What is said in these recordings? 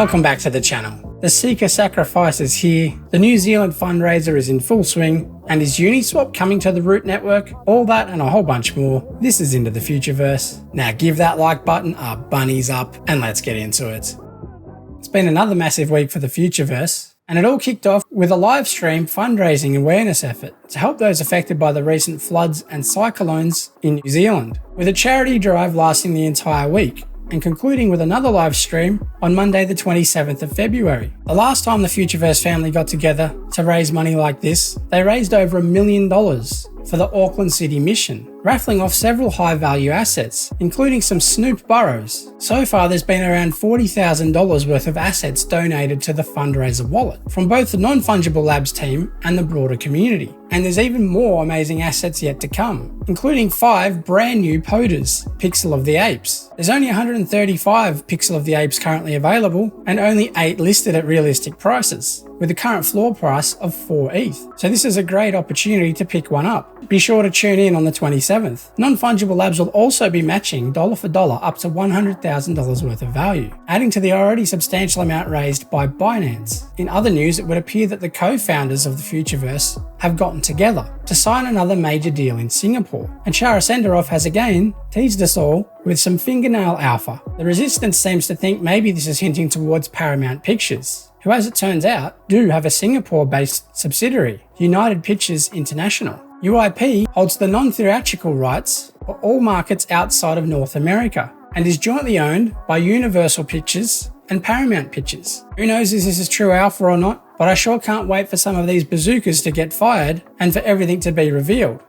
Welcome back to the channel. The Seeker Sacrifice is here, the New Zealand Fundraiser is in full swing, and is UNISWAP coming to the Root network? All that and a whole bunch more. This is Into the Futureverse. Now give that like button a bunnies up and let's get into it. It's been another massive week for the Futureverse, and it all kicked off with a live stream fundraising awareness effort to help those affected by the recent floods and cyclones in New Zealand, with a charity drive lasting the entire week, and concluding with another live stream on Monday the 27th of February. The last time the Futureverse family got together to raise money like this, they raised over $1 million for the Auckland City mission, raffling off several high-value assets, including some Snoop burrows. So far, there's been around $40,000 worth of assets donated to the fundraiser wallet from both the Non-Fungible Labs team and the broader community. And there's even more amazing assets yet to come, including 5 brand new PODAs, Pixel of the Apes. There's only 135 Pixel of the Apes currently available, and only 8 listed at realistic prices, with the current floor price of 4 ETH. So this is a great opportunity to pick one up. Be sure to tune in on the 27th. Non-Fungible Labs will also be matching dollar for dollar up to $100,000 worth of value, adding to the already substantial amount raised by Binance. In other news, it would appear that the co-founders of the Futureverse have gotten together to sign another major deal in Singapore, and Shara Senderoff has again teased us all with some fingernail alpha. The Resistance seems to think maybe this is hinting towards Paramount Pictures, who, as it turns out, do have a Singapore-based subsidiary, United Pictures International. UIP holds the non-theatrical rights for all markets outside of North America and is jointly owned by Universal Pictures and Paramount Pictures. Who knows if this is true alpha or not, but I sure can't wait for some of these bazookas to get fired and for everything to be revealed.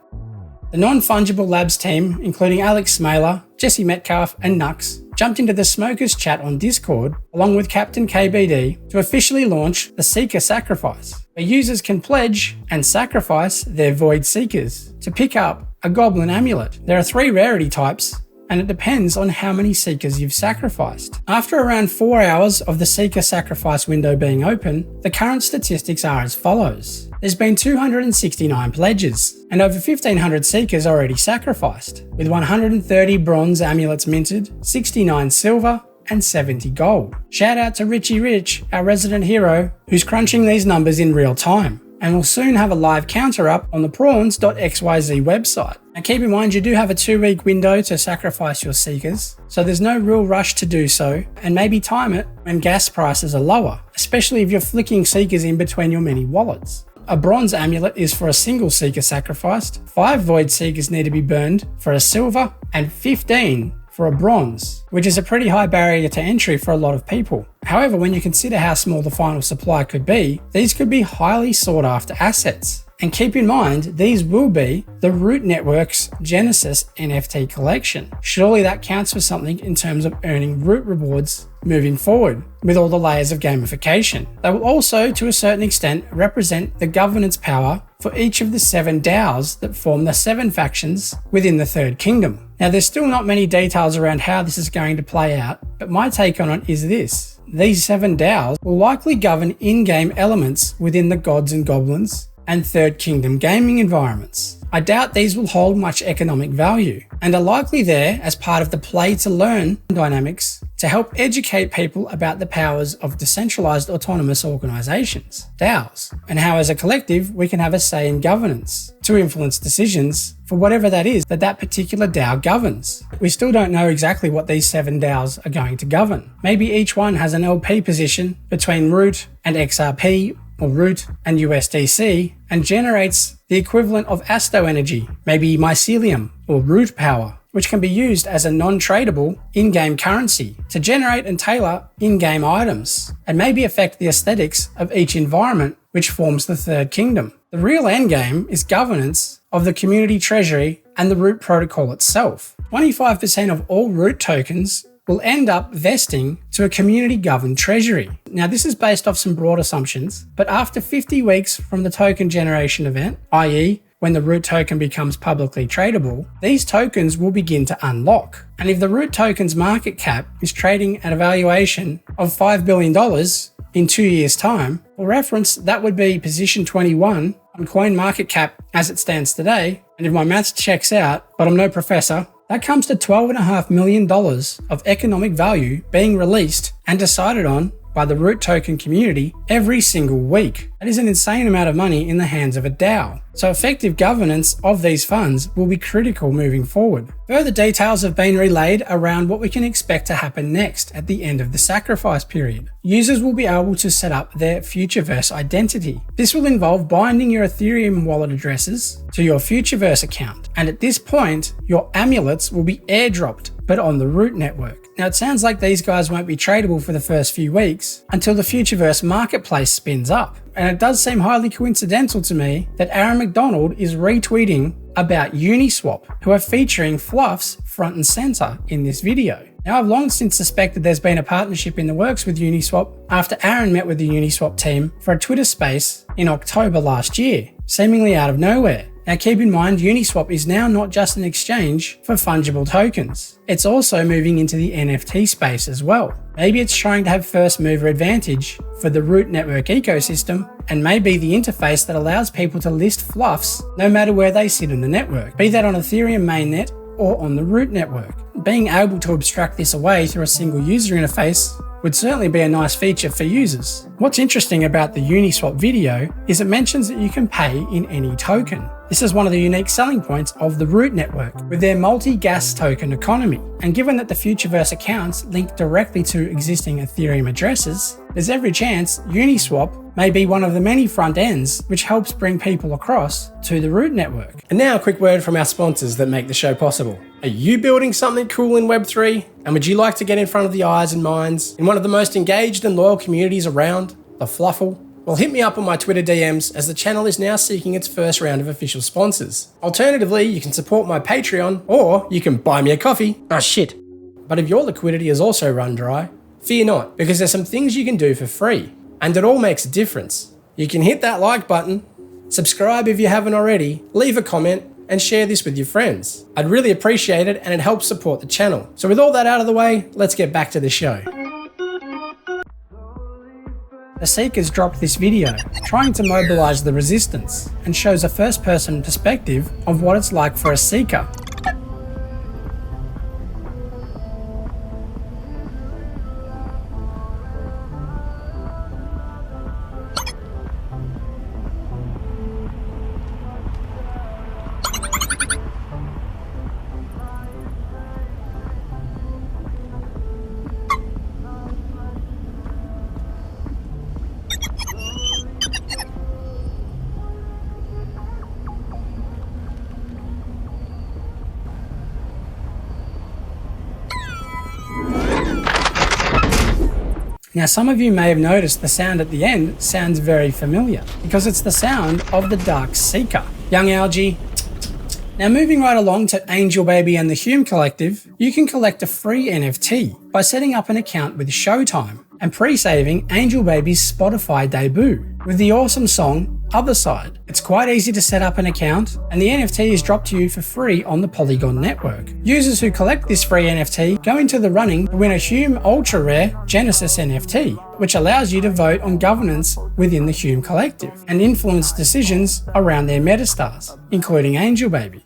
The Non-Fungible Labs team, including Alex Smaler, Jesse Metcalf and Nux, jumped into the Smokers chat on Discord, along with Captain KBD, to officially launch the Seeker Sacrifice, where users can pledge and sacrifice their Void Seekers to pick up a Goblin amulet. There are 3 rarity types, and it depends on how many Seekers you've sacrificed. After around 4 hours of the Seeker Sacrifice window being open, the current statistics are as follows. There's been 269 pledges, and over 1,500 Seekers already sacrificed, with 130 bronze amulets minted, 69 silver, and 70 gold. Shout out to Richie Rich, our resident hero, who's crunching these numbers in real time, and will soon have a live counter up on the prawns.xyz website. Now keep in mind you do have a 2-week window to sacrifice your Seekers, so there's no real rush to do so, and maybe time it when gas prices are lower, especially if you're flicking Seekers in between your many wallets. A bronze amulet is for a single Seeker sacrificed, 5 Void Seekers need to be burned for a silver, and 15 for a bronze, which is a pretty high barrier to entry for a lot of people. However, when you consider how small the final supply could be, these could be highly sought after assets. And keep in mind, these will be the Root Network's Genesis NFT collection. Surely that counts for something in terms of earning Root rewards moving forward, with all the layers of gamification. They will also, to a certain extent, represent the governance power for each of the 7 DAOs that form the 7 factions within the Third Kingdom. Now, there's still not many details around how this is going to play out, but my take on it is this. These 7 DAOs will likely govern in-game elements within the Gods and Goblins and Third Kingdom gaming environments. I doubt these will hold much economic value, and are likely there as part of the play-to-learn dynamics to help educate people about the powers of decentralized autonomous organizations, DAOs, and how as a collective we can have a say in governance to influence decisions for whatever that is that particular DAO governs. We still don't know exactly what these 7 DAOs are going to govern. Maybe each one has an LP position between Root and XRP, or Root and USDC, and generates the equivalent of Asto energy, maybe mycelium or Root power, which can be used as a non-tradable in-game currency to generate and tailor in-game items, and maybe affect the aesthetics of each environment which forms the Third Kingdom. The real endgame is governance of the community treasury and the Root protocol itself. 25% of all Root tokens will end up vesting to a community-governed treasury. Now, this is based off some broad assumptions, but after 50 weeks from the token generation event, i.e. when the Root token becomes publicly tradable, these tokens will begin to unlock. And if the Root token's market cap is trading at a valuation of $5 billion in 2 years' time, for reference, that would be position 21 on CoinMarketCap as it stands today. And if my maths checks out, but I'm no professor, that comes to $12.5 million of economic value being released and decided on by the Root token community every single week. That is an insane amount of money in the hands of a DAO. So effective governance of these funds will be critical moving forward. Further details have been relayed around what we can expect to happen next at the end of the sacrifice period. Users will be able to set up their Futureverse identity. This will involve binding your Ethereum wallet addresses to your Futureverse account, and at this point, your amulets will be airdropped, but on the Root network. Now it sounds like these guys won't be tradable for the first few weeks until the Futureverse marketplace spins up. And it does seem highly coincidental to me that Aaron McDonald is retweeting about UNISWAP, who are featuring Fluffs front and center in this video. Now I've long since suspected there's been a partnership in the works with UNISWAP after Aaron met with the UNISWAP team for a Twitter space in October last year, seemingly out of nowhere. Now keep in mind, UNISWAP is now not just an exchange for fungible tokens. It's also moving into the NFT space as well. Maybe it's trying to have first mover advantage for the Root network ecosystem, and may be the interface that allows people to list fluffs no matter where they sit in the network, be that on Ethereum mainnet or on the Root network. Being able to abstract this away through a single user interface would certainly be a nice feature for users. What's interesting about the Uniswap video is it mentions that you can pay in any token. This is one of the unique selling points of the Root network with their multi-gas token economy. And given that the Futureverse accounts link directly to existing Ethereum addresses, there's every chance Uniswap may be one of the many front ends which helps bring people across to the Root network. And now a quick word from our sponsors that make the show possible. Are you building something cool in Web3? And would you like to get in front of the eyes and minds in one of the most engaged and loyal communities around, the Fluffle? Well, hit me up on my Twitter DMs, as the channel is now seeking its first round of official sponsors. Alternatively, you can support my Patreon, or you can buy me a coffee. Oh shit. But if your liquidity is also run dry, fear not, because there's some things you can do for free, and it all makes a difference. You can hit that like button, subscribe if you haven't already, leave a comment, and share this with your friends. I'd really appreciate it, and it helps support the channel. So with all that out of the way, let's get back to the show. The Seekers dropped this video, trying to mobilize the resistance, and shows a first-person perspective of what it's like for a Seeker. Now some of you may have noticed the sound at the end sounds very familiar, because it's the sound of the Dark Seeker. Young Algae. Now moving right along to Angelbaby and the Hume Collective, you can collect a free NFT by setting up an account with Showtime and pre-saving Angelbaby's Spotify debut with the awesome song Other Side. It's quite easy to set up an account, and the NFT is dropped to you for free on the Polygon network. Users who collect this free NFT go into the running to win a Hume Ultra Rare Genesis NFT, which allows you to vote on governance within the Hume Collective and influence decisions around their metastars, including Angelbaby.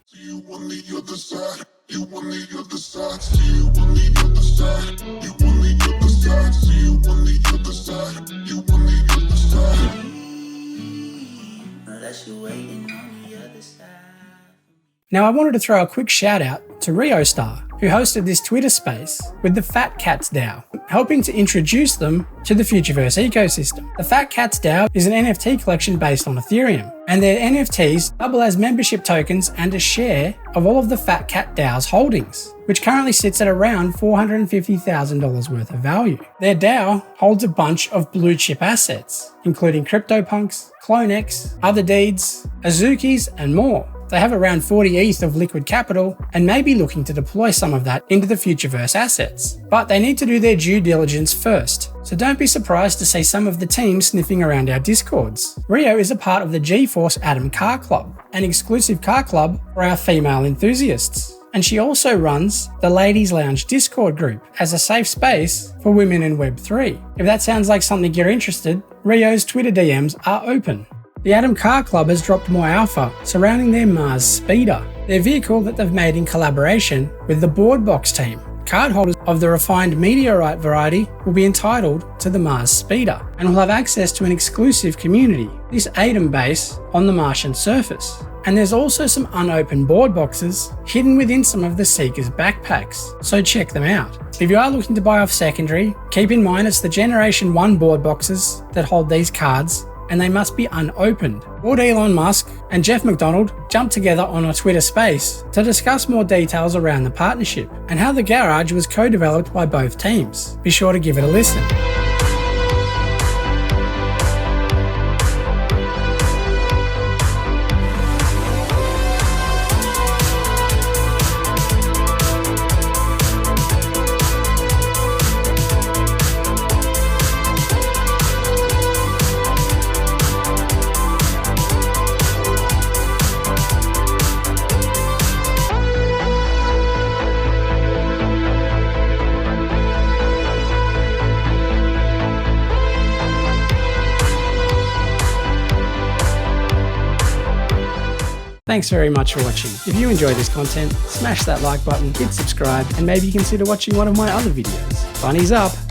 Now I wanted to throw a quick shout out to ReoStar, who hosted this Twitter space with the Fat Cats DAO, helping to introduce them to the Futureverse ecosystem. The Fat Cats DAO is an NFT collection based on Ethereum, and their NFTs double as membership tokens and a share of all of the Fat Cat DAO's holdings, which currently sits at around $450,000 worth of value. Their DAO holds a bunch of blue chip assets, including CryptoPunks, CloneX, Other Deeds, Azukis, and more. They have around 40 ETH of liquid capital and may be looking to deploy some of that into the Futureverse assets. But they need to do their due diligence first, so don't be surprised to see some of the team sniffing around our discords. Rio is a part of the GeForce Atom Car Club, an exclusive car club for our female enthusiasts. And she also runs the Ladies Lounge Discord group as a safe space for women in Web3. If that sounds like something you're interested, Rio's Twitter DMs are open. The Atom Car Club has dropped more alpha surrounding their Mars Speeder, their vehicle that they've made in collaboration with the Boardbox team. Cardholders of the refined meteorite variety will be entitled to the Mars Speeder and will have access to an exclusive community, this ATEM base on the Martian surface. And there's also some unopened board boxes hidden within some of the Seekers' backpacks, so check them out. If you are looking to buy off secondary, keep in mind it's the Generation 1 board boxes that hold these cards, and they must be unopened. Lord Elon Musk and Jeff McDonald jumped together on a Twitter space to discuss more details around the partnership and how the garage was co-developed by both teams. Be sure to give it a listen. Thanks very much for watching. If you enjoyed this content, smash that like button, hit subscribe, and maybe consider watching one of my other videos. Bunnies up!